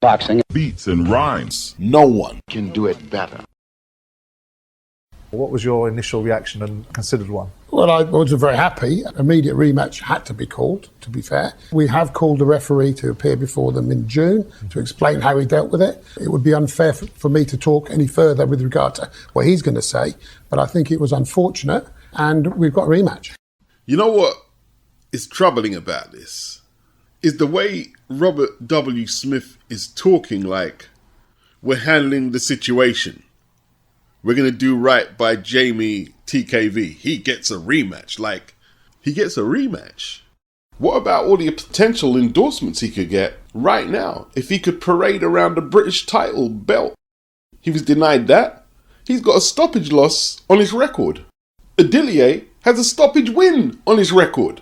Boxing. Beats and rhymes. No one can do it better. What was your initial reaction and considered one? Well, I wasn't very happy. Immediate rematch had to be called, to be fair. We have called the referee to appear before them in June to explain how he dealt with it. It would be unfair for me to talk any further with regard to what he's going to say, but I think it was unfortunate, and we've got a rematch. You know what is troubling about this? Is the way Robert W. Smith is talking like we're handling the situation. We're going to do right by Jamie TKV. He gets a rematch. Like, he gets a rematch. What about all the potential endorsements he could get right now if he could parade around the British title belt? He was denied that. He's got a stoppage loss on his record. Adeleye has a stoppage win on his record.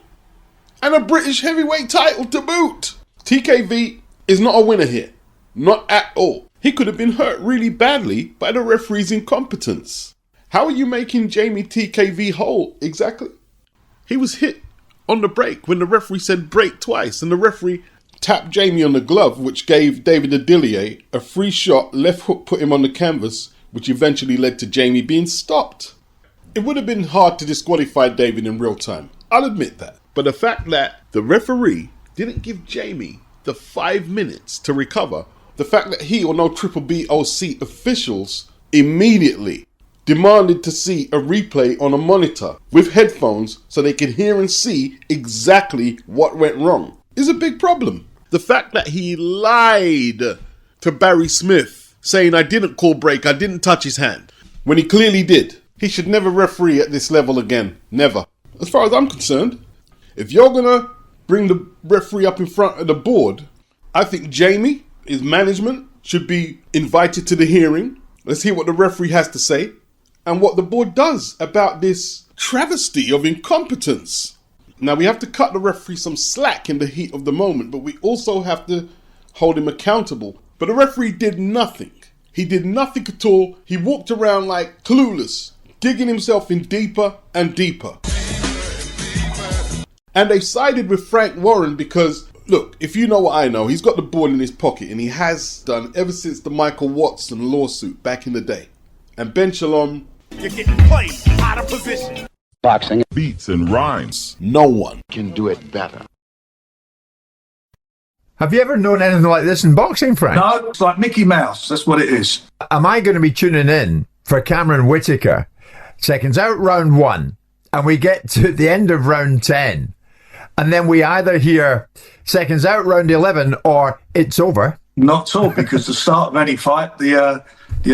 And a British heavyweight title to boot. TKV is not a winner here. Not at all. He could have been hurt really badly by the referee's incompetence. How are you making Jamie TKV whole exactly? He was hit on the break when the referee said break twice, and the referee tapped Jamie on the glove, which gave David Adeleye a free shot. Left hook put him on the canvas, which eventually led to Jamie being stopped. It would have been hard to disqualify David in real time. I'll admit that. But the fact that the referee didn't give Jamie the 5 minutes to recover, the fact that he or no BBBOC officials immediately demanded to see a replay on a monitor with headphones so they could hear and see exactly what went wrong is a big problem. The fact that he lied to Barry Smith saying I didn't call break, I didn't touch his hand, when he clearly did. He should never referee at this level again. Never. As far as I'm concerned. If you're going to bring the referee up in front of the board, I think Jamie, his management, should be invited to the hearing. Let's hear what the referee has to say and what the board does about this travesty of incompetence. Now, we have to cut the referee some slack in the heat of the moment, but we also have to hold him accountable. But the referee did nothing. He did nothing at all. He walked around like clueless, digging himself in deeper and deeper. And they sided with Frank Warren because, look, if you know what I know, he's got the ball in his pocket, and he has done ever since the Michael Watson lawsuit back in the day. And Ben Shalom, You're getting played out of position. Boxing. Beats and rhymes. No one can do it better. Have you ever known anything like this in boxing, Frank? No, it's like Mickey Mouse. That's what it is. Am I going to be tuning in for Cameron Whittaker? Seconds out, round 1, and we get to the end of round 10. And then we either hear seconds out, round 11, or it's over. Not at all, because the start of any fight, the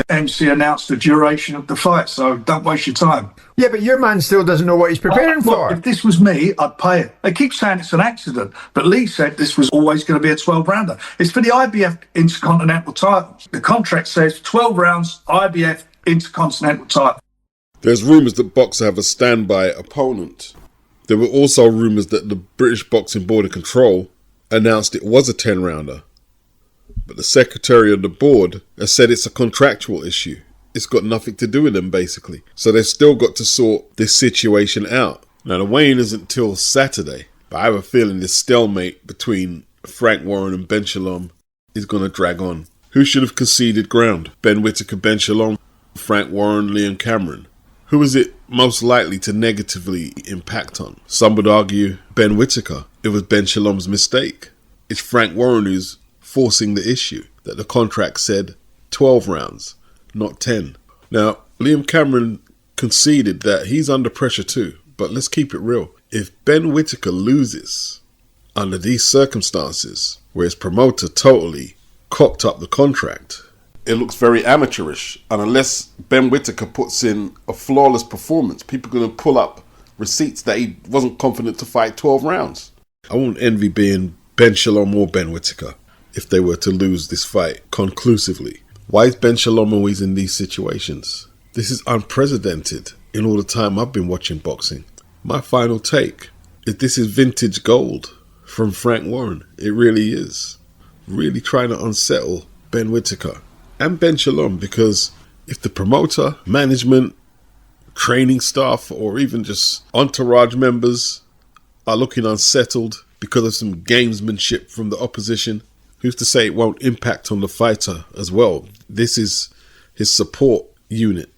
MC announced the duration of the fight, so don't waste your time. Yeah, but your man still doesn't know what he's preparing for. If this was me, I'd pay it. They keep saying it's an accident, but Lee said this was always going to be a 12-rounder. It's for the IBF Intercontinental title. The contract says 12 rounds, IBF Intercontinental title. there's rumours that Boxer have a standby opponent. There were also rumours that the British Boxing Board of Control announced it was a 10-rounder. But the secretary of the board has said it's a contractual issue. It's got nothing to do with them, basically. So they've still got to sort this situation out. Now, the weigh-in isn't till Saturday, but I have a feeling this stalemate between Frank Warren and Ben Shalom is going to drag on. Who should have conceded ground? Ben Whittaker, Ben Shalom, Frank Warren, Liam Cameron. Who is it most likely to negatively impact on? Some would argue Ben Whittaker. It was Ben Shalom's mistake. It's Frank Warren who's forcing the issue, that the contract said 12 rounds, not 10. Now, Liam Cameron conceded that he's under pressure too, but let's keep it real. If Ben Whittaker loses under these circumstances, where his promoter totally cocked up the contract, it looks very amateurish. And unless Ben Whittaker puts in a flawless performance, people are going to pull up receipts that he wasn't confident to fight 12 rounds. I won't envy being Ben Shalom or Ben Whittaker if they were to lose this fight conclusively. Why is Ben Shalom always in these situations? This is unprecedented in all the time I've been watching boxing. My final take is this is vintage gold from Frank Warren. It really is. Really trying to unsettle Ben Whittaker and Ben Shalom, because if the promoter, management, training staff, or even just entourage members are looking unsettled because of some gamesmanship from the opposition, Who's to say it won't impact on the fighter as well? This is his support unit.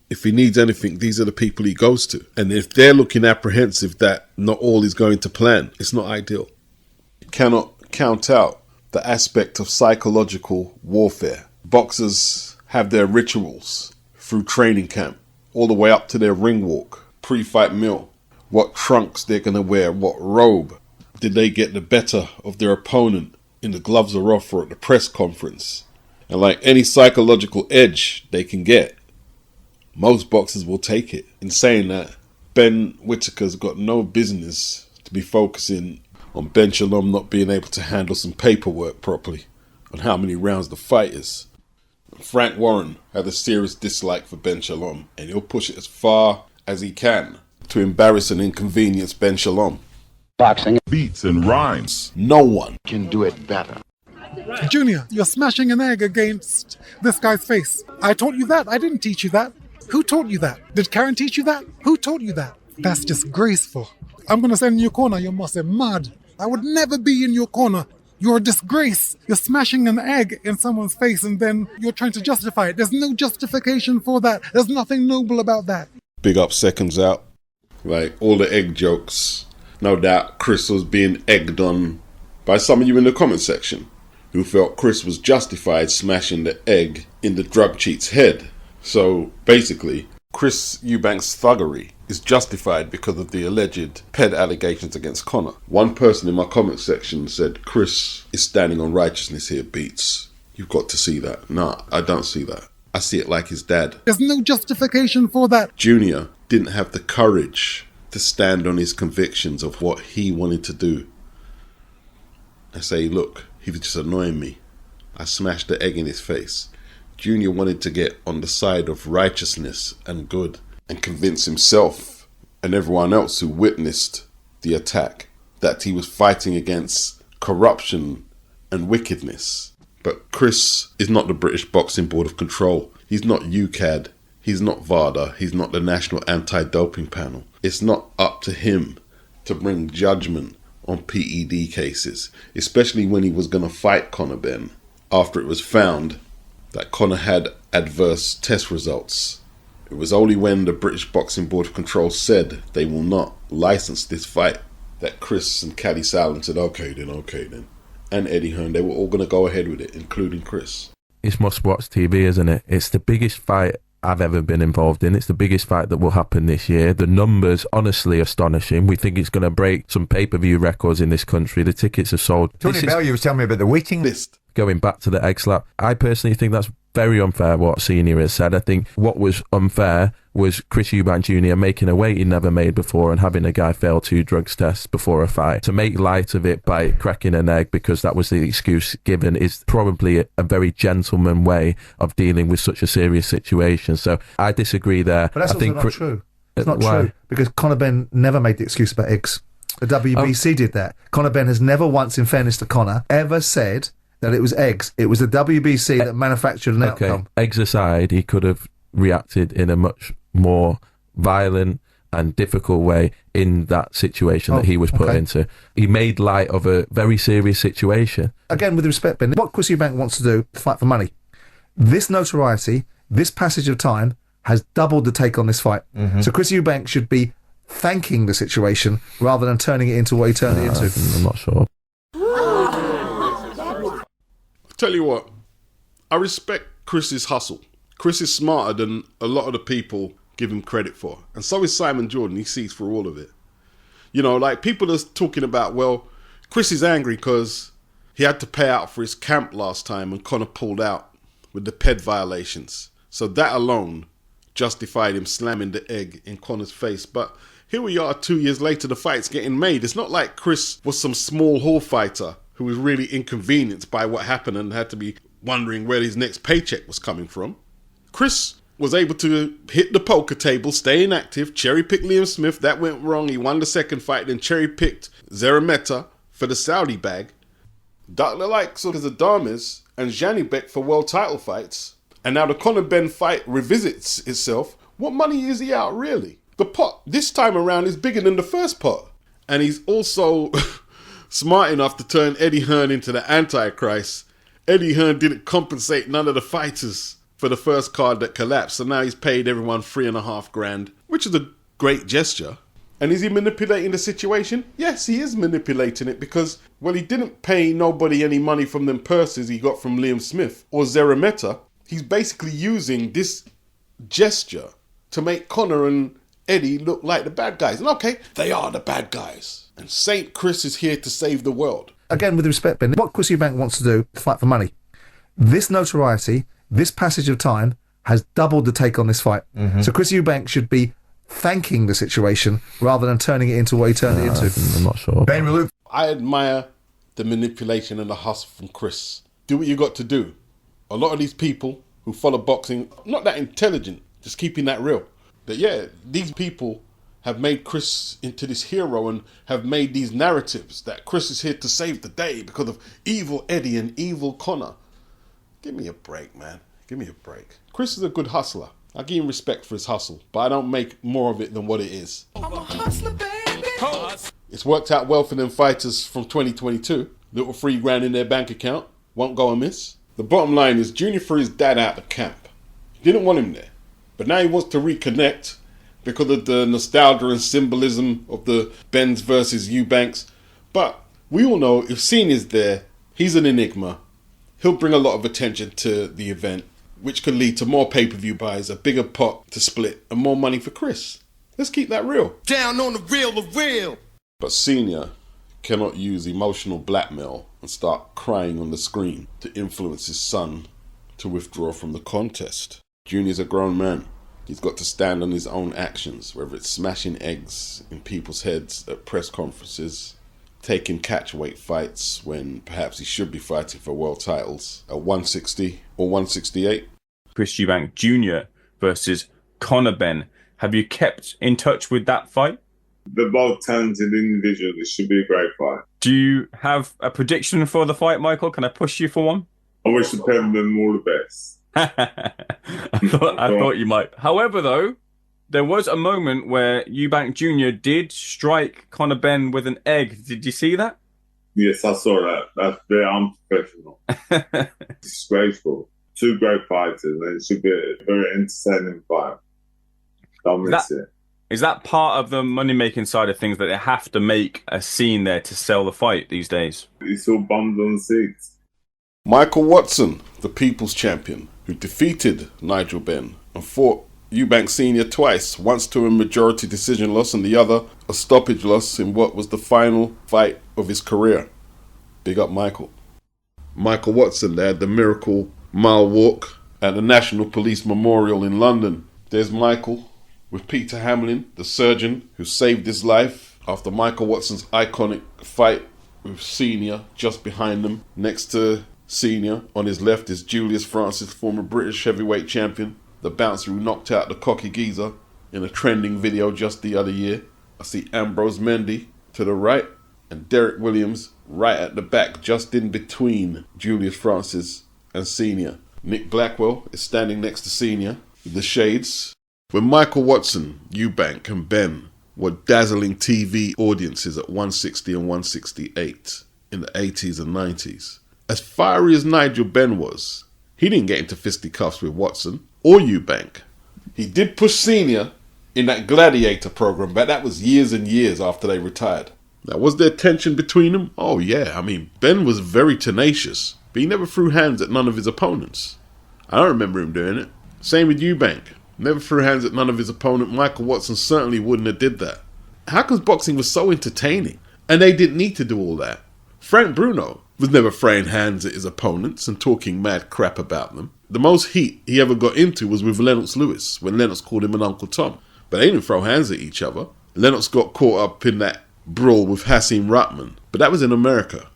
If he needs anything, these are the people he goes to. And if they're looking apprehensive that not all is going to plan, it's not ideal. You cannot count out the aspect of psychological warfare. Boxers have their rituals through training camp, all the way up to their ring walk, pre-fight meal, what trunks they're going to wear, what robe. Did they get the better of their opponent in the gloves are off or at the press conference? And like any psychological edge they can get, most boxers will take it. In saying that, Ben Whittaker's got no business to be focusing on Ben Shalom not being able to handle some paperwork properly on how many rounds the fight is. Frank Warren had a serious dislike for Ben Shalom, and he'll push it as far as he can to embarrass and inconvenience Ben Shalom. Boxing Beats and rhymes. No one can do it better. Junior, you're smashing an egg against this guy's face. I taught you that. I didn't teach you that. Who taught you that? Did Karen teach you that? Who taught you that? That's disgraceful. I'm going to stand in your corner. You must say, mad. I would never be in your corner. You're a disgrace. You're smashing an egg in someone's face and then you're trying to justify it. There's no justification for that. There's nothing noble about that. big up Seconds Out. Like all the egg jokes. No doubt Chris was being egged on by some of you in the comment section who felt Chris was justified smashing the egg in the drug cheat's head. So basically, Chris Eubank's thuggery is justified because of the alleged ped allegations against Conor. One person in my comment section said, Chris is standing on righteousness here, Beats. You've got to see that. Nah, I don't see that. I see it like his dad. There's no justification for that. Junior didn't have the courage to stand on his convictions of what he wanted to do. I say, look, he was just annoying me. I smashed the egg in his face. Junior wanted to get on the side of righteousness and good and convince himself and everyone else who witnessed the attack that he was fighting against corruption and wickedness. But Chris is not the British Boxing Board of Control. He's not UCAD. He's not VADA. He's not the National Anti-Doping Panel. It's not up to him to bring judgment on PED cases, especially when he was going to fight Conor Benn after it was found that Conor had adverse test results. It was only when the British Boxing Board of Control said they will not license this fight that Chris and Caddy Salin said, okay then. And Eddie Hearn, they were all going to go ahead with it, including Chris. It's must-watch TV, isn't it? It's the biggest fight I've ever been involved in. It's the biggest fight that will happen this year. The numbers, honestly, astonishing. We think it's going to break some pay-per-view records in this country. The tickets are sold. Tony Bell, you were telling me about the waiting list. Going back to the egg slap, I personally think that's very unfair what Senior has said. I think what was unfair was Chris Eubank Jr. making a weight he never made before and having a guy fail 2 drugs tests before a fight. To make light of it by cracking an egg because that was the excuse given is probably a very gentleman way of dealing with such a serious situation. So I disagree there. But that's also not true. It's not true because Conor Benn never made the excuse about eggs. The WBC did that. Conor Benn has never once, in fairness to Conor, ever said that it was eggs. It was the WBC that manufactured an outcome. Eggs aside, he could have reacted in a much more violent and difficult way in that situation that he was put into. He made light of a very serious situation. Again, with respect, Ben, what Chris Eubank wants to do, fight for money. This notoriety, this passage of time, has doubled the take on this fight. So Chris Eubank should be thanking the situation rather than turning it into what he turned it into. I'm not sure. Tell you what, I respect Chris's hustle. Chris is smarter than a lot of the people give him credit for. And so is Simon Jordan. He sees through all of it. You know, like people are talking about, well, Chris is angry because he had to pay out for his camp last time and Conor pulled out with the PED violations. So that alone justified him slamming the egg in Conor's face. But here we are 2 years later, the fight's getting made. It's not like Chris was some small hall fighter who was really inconvenienced by what happened and had to be wondering where his next paycheck was coming from. Chris was able to hit the poker table, stay inactive, cherry-pick Liam Smith. That went wrong. He won the second fight, then cherry-picked Zerameta for the Saudi bag. Duck the likes of Adames and Janibek for world title fights. And now the Conor Benn fight revisits itself. What money is he out, really? The pot this time around is bigger than the first pot. And he's also smart enough to turn Eddie Hearn into the Antichrist, Eddie Hearn didn't compensate none of the fighters for the first card that collapsed. So now he's paid everyone $3,500, which is a great gesture. And is he manipulating the situation? Yes, he is manipulating it because, well, he didn't pay nobody any money from them purses he got from Liam Smith or Zerameta. He's basically using this gesture to make Conor and Eddie look like the bad guys. And okay, they are the bad guys. And St. Chris is here to save the world. Again, with respect, Ben, what Chris Eubank wants to do is fight for money. This notoriety, this passage of time, has doubled the take on this fight. So Chris Eubank should be thanking the situation rather than turning it into what he turned it into. I'm not sure. Ben, Luke. I admire the manipulation and the hustle from Chris. Do what you got to do. A lot of these people who follow boxing, not that intelligent, just keeping that real. That yeah, these people have made Chris into this hero and have made these narratives that Chris is here to save the day because of evil Eddie and evil Conor. Give me a break, man. Give me a break. Chris is a good hustler. I give him respect for his hustle, but I don't make more of it than what it is. I'm a hustler, baby. It's worked out well for them fighters from 2022. Little $3,000 in their bank account. Won't go amiss. The bottom line is Junior threw his dad out of camp. He didn't want him there. But now he wants to reconnect because of the nostalgia and symbolism of the Benz versus Eubanks. But we all know if Senior's there, he's an enigma. He'll bring a lot of attention to the event, which could lead to more pay-per-view buys, a bigger pot to split, and more money for Chris. Let's keep that real. Down on the real. But Senior cannot use emotional blackmail and start crying on the screen to influence his son to withdraw from the contest. Junior's a grown man. He's got to stand on his own actions, whether it's smashing eggs in people's heads at press conferences, taking catchweight fights when perhaps he should be fighting for world titles at 160 or 168. Chris Eubank Jr. versus Conor Benn. Have you kept in touch with that fight? They're both talented individuals. It should be a great fight. Do you have a prediction for the fight, Michael? Can I push you for one? I wish the pair of them all the best. I thought you might. However, though, there was a moment where Eubank Jr. did strike Conor Benn with an egg. Did you see that? Yes, I saw that. That's very unprofessional. Disgraceful. Two great fighters, and it should be a very entertaining fight. Don't miss it. Is that part of the money-making side of things that they have to make a scene there to sell the fight these days? It's all bums on seats. Michael Watson, the People's Champion, who defeated Nigel Benn and fought Eubank Sr. twice, once to a majority decision loss and the other a stoppage loss in what was the final fight of his career. Big up Michael. Michael Watson, they had the Miracle Mile Walk at the National Police Memorial in London. There's Michael with Peter Hamlin, the surgeon who saved his life after Michael Watson's iconic fight with Senior just behind them. Next to Senior on his left is Julius Francis, former British heavyweight champion, the bouncer who knocked out the cocky geezer in a trending video just the other year. I see Ambrose Mendy to the right and Derek Williams right at the back, just in between Julius Francis and Senior. Nick Blackwell is standing next to Senior with the shades. When Michael Watson, Eubank and Benn were dazzling TV audiences at 160 and 168 in the 80s and 90s, as fiery as Nigel Benn was, he didn't get into fisticuffs with Watson or Eubank. He did push Senior in that Gladiator program, but that was years and years after they retired. Now, was there tension between them? Oh yeah, I mean, Benn was very tenacious, but he never threw hands at none of his opponents. I don't remember him doing it. Same with Eubank. Never threw hands at none of his opponent. Michael Watson certainly wouldn't have did that. How come boxing was so entertaining? And they didn't need to do all that. Frank Bruno was never throwing hands at his opponents and talking mad crap about them. The most heat he ever got into was with Lennox Lewis, when Lennox called him an Uncle Tom. But they didn't throw hands at each other. Lennox got caught up in that brawl with Hasim Ratman, but that was in America.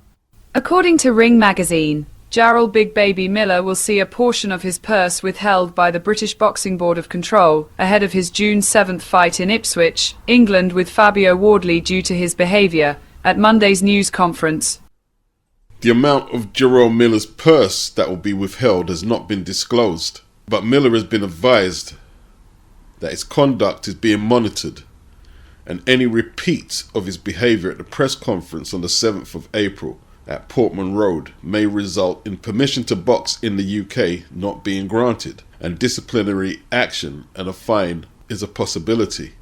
According to Ring magazine, Jarrell Big Baby Miller will see a portion of his purse withheld by the British Boxing Board of Control ahead of his June 7th fight in Ipswich, England with Fabio Wardley due to his behaviour at Monday's news conference. The amount of Jarrell Miller's purse that will be withheld has not been disclosed, but Miller has been advised that his conduct is being monitored and any repeat of his behaviour at the press conference on the 7th of April at Portman Road may result in permission to box in the UK not being granted, and disciplinary action and a fine is a possibility.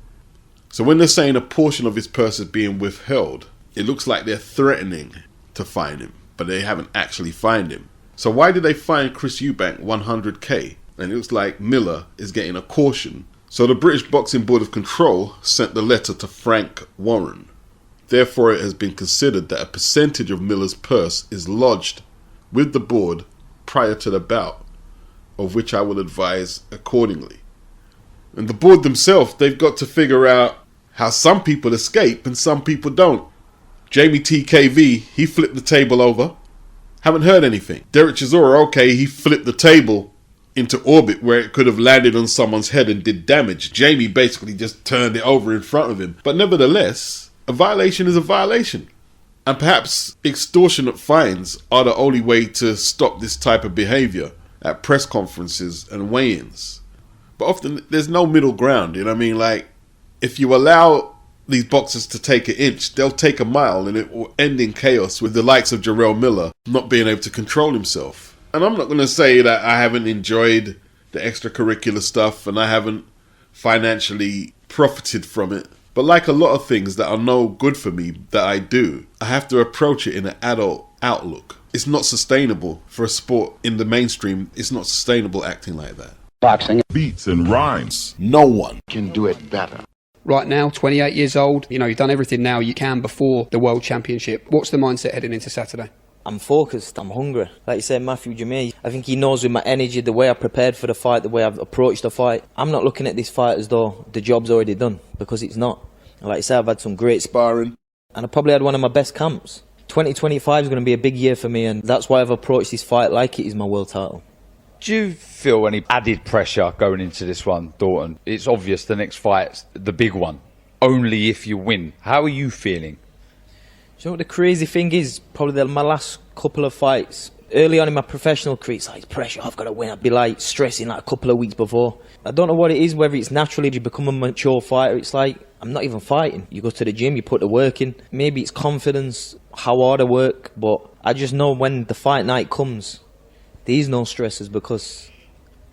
So when they're saying a portion of his purse is being withheld, it looks like they're threatening to fine him, but they haven't actually fined him. So why did they fine Chris Eubank 100k? And it looks like Miller is getting a caution. So the British Boxing Board of Control sent the letter to Frank Warren. Therefore, it has been considered that a percentage of Miller's purse is lodged with the board prior to the bout, of which I will advise accordingly. And the board themselves, they've got to figure out how some people escape and some people don't. Jamie TKV, he flipped the table over. Haven't heard anything. Derek Chisora, okay, he flipped the table into orbit where it could have landed on someone's head and did damage. Jamie basically just turned it over in front of him. But nevertheless, a violation is a violation. And perhaps extortionate fines are the only way to stop this type of behaviour at press conferences and weigh-ins. But often there's no middle ground, you know what I mean? Like, if you allow these boxers to take an inch, they'll take a mile, and it will end in chaos with the likes of Jarrell Miller not being able to control himself. And I'm not going to say that I haven't enjoyed the extracurricular stuff and I haven't financially profited from it. But like a lot of things that are no good for me that I do, I have to approach it in an adult outlook. It's not sustainable for a sport in the mainstream. It's not sustainable acting like that. Boxing Beats and rhymes. No one can do it better. Right now, 28 years old, you've done everything now you can before the World Championship. What's the mindset heading into Saturday? I'm focused, I'm hungry. Like you said, Matthew Jamay, I think he knows with my energy, the way I prepared for the fight, the way I've approached the fight. I'm not looking at this fight as though the job's already done, because it's not. And like I said, I've had some great sparring, and I probably had one of my best camps. 2025 is going to be a big year for me, and that's why I've approached this fight like it is my world title. Do you feel any added pressure going into this one, Dalton? It's obvious the next fight's the big one. Only if you win. How are you feeling? Do you know what the crazy thing is? Probably my last couple of fights, early on in my professional career, it's like pressure, I've got to win. I'd be like stressing like a couple of weeks before. I don't know what it is, whether it's naturally you become a mature fighter. It's like, I'm not even fighting. You go to the gym, you put the work in. Maybe it's confidence, how hard I work, but I just know when the fight night comes, there's no stresses because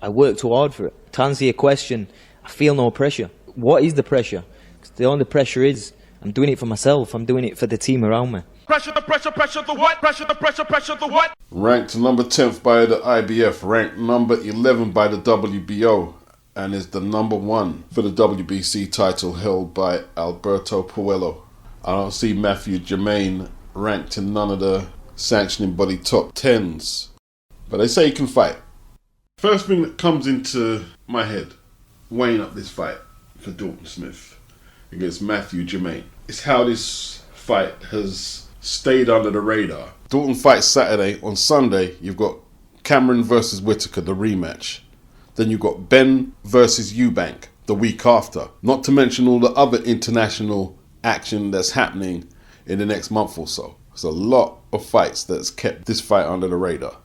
I work too hard for it. To answer your question, I feel no pressure. What is the pressure? Because the only pressure is, I'm doing it for myself. I'm doing it for the team around me. Pressure the pressure, pressure the what? Pressure the pressure, pressure the what? Ranked number 10th by the IBF, ranked number 11 by the WBO, and is the number 1 for the WBC title held by Alberto Puello. I don't see Matthew Germain ranked in none of the sanctioning body top 10s, but they say he can fight. First thing that comes into my head, weighing up this fight for Dalton Smith against Matthew Germain, is how this fight has stayed under the radar. Dalton fights Saturday. On Sunday, you've got Cameron versus Whittaker, the rematch. Then you've got Ben versus Eubank the week after. Not to mention all the other international action that's happening in the next month or so. There's a lot of fights that's kept this fight under the radar.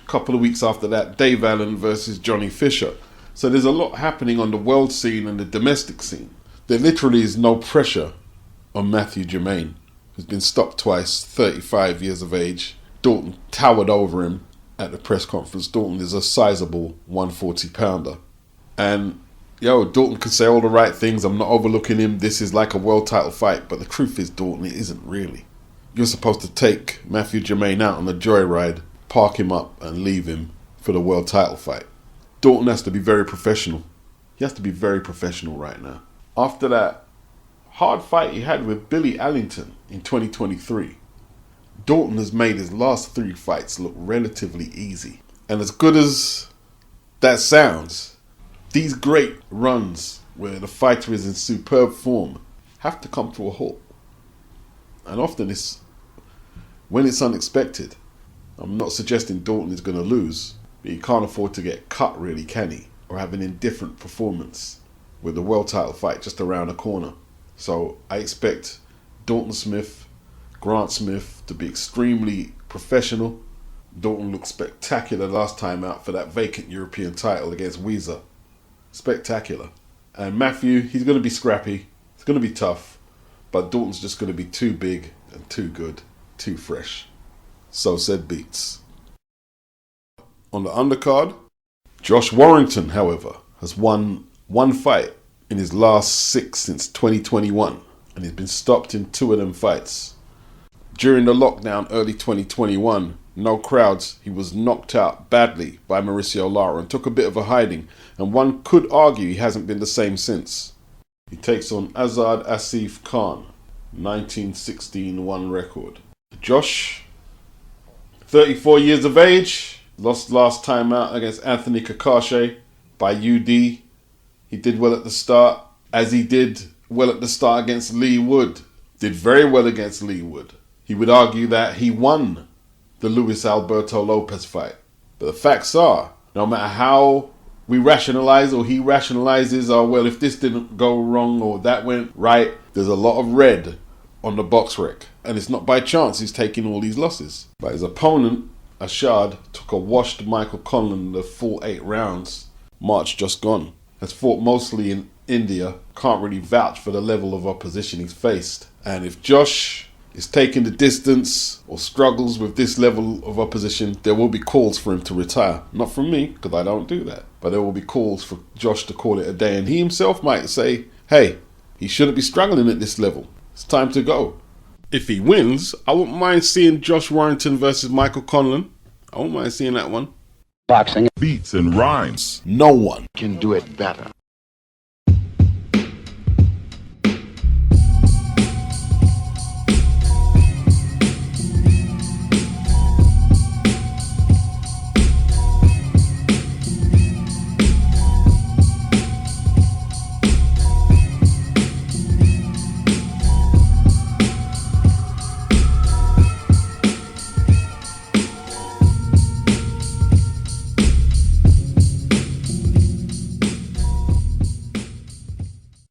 A couple of weeks after that, Dave Allen versus Johnny Fisher. So there's a lot happening on the world scene and the domestic scene. There literally is no pressure on Matthew Germain, who's been stopped twice, 35 years of age. Dalton towered over him at the press conference. Dalton is a sizable 140-pounder. And, Dalton can say all the right things. I'm not overlooking him. This is like a world title fight. But the truth is, Dalton, it isn't really. You're supposed to take Matthew Germain out on a joyride, park him up and leave him for the world title fight. Dalton has to be very professional. He has to be very professional right now. After that hard fight he had with Billy Allington in 2023, Dalton has made his last 3 fights look relatively easy. And as good as that sounds, these great runs where the fighter is in superb form have to come to a halt. And often it's when it's unexpected. I'm not suggesting Dalton is going to lose, but he can't afford to get cut really, can he? Or have an indifferent performance with the world title fight just around the corner. So I expect Dalton Smith, Grant Smith to be extremely professional. Dalton looked spectacular last time out for that vacant European title against Weezer. Spectacular. And Matthew, he's going to be scrappy. He's going to be tough, but Dalton's just going to be too big and too good, too fresh. So said Beats. On the undercard, Josh Warrington, however, has won 1 fight in his last 6 since 2021, and he's been stopped in 2 of them fights. During the lockdown early 2021, no crowds, he was knocked out badly by Mauricio Lara and took a bit of a hiding, and one could argue he hasn't been the same since. He takes on Azad Asif Khan, 1916-1 record. Josh, 34 years of age, lost last time out against Anthony Kakashi by UD. He did well at the start, as he did well at the start against Lee Wood. Did very well against Lee Wood. He would argue that he won the Luis Alberto Lopez fight. But the facts are, no matter how we rationalize or he rationalizes, oh well, if this didn't go wrong or that went right, there's a lot of red on the box rec. And it's not by chance he's taking all these losses. But his opponent, Ashad, took a washed Michael Conlan the full 8 rounds. March just gone. Has fought mostly in India. Can't really vouch for the level of opposition he's faced. And if Josh is taking the distance or struggles with this level of opposition, there will be calls for him to retire. Not from me, because I don't do that. But there will be calls for Josh to call it a day. And he himself might say, hey, he shouldn't be struggling at this level. It's time to go. If he wins, I wouldn't mind seeing Josh Warrington versus Michael Conlan. I wouldn't mind seeing that one. Boxing. Beats and rhymes. No one Can do it better.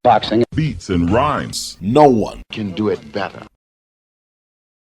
Boxing. Beats and rhymes. No one Can do it better.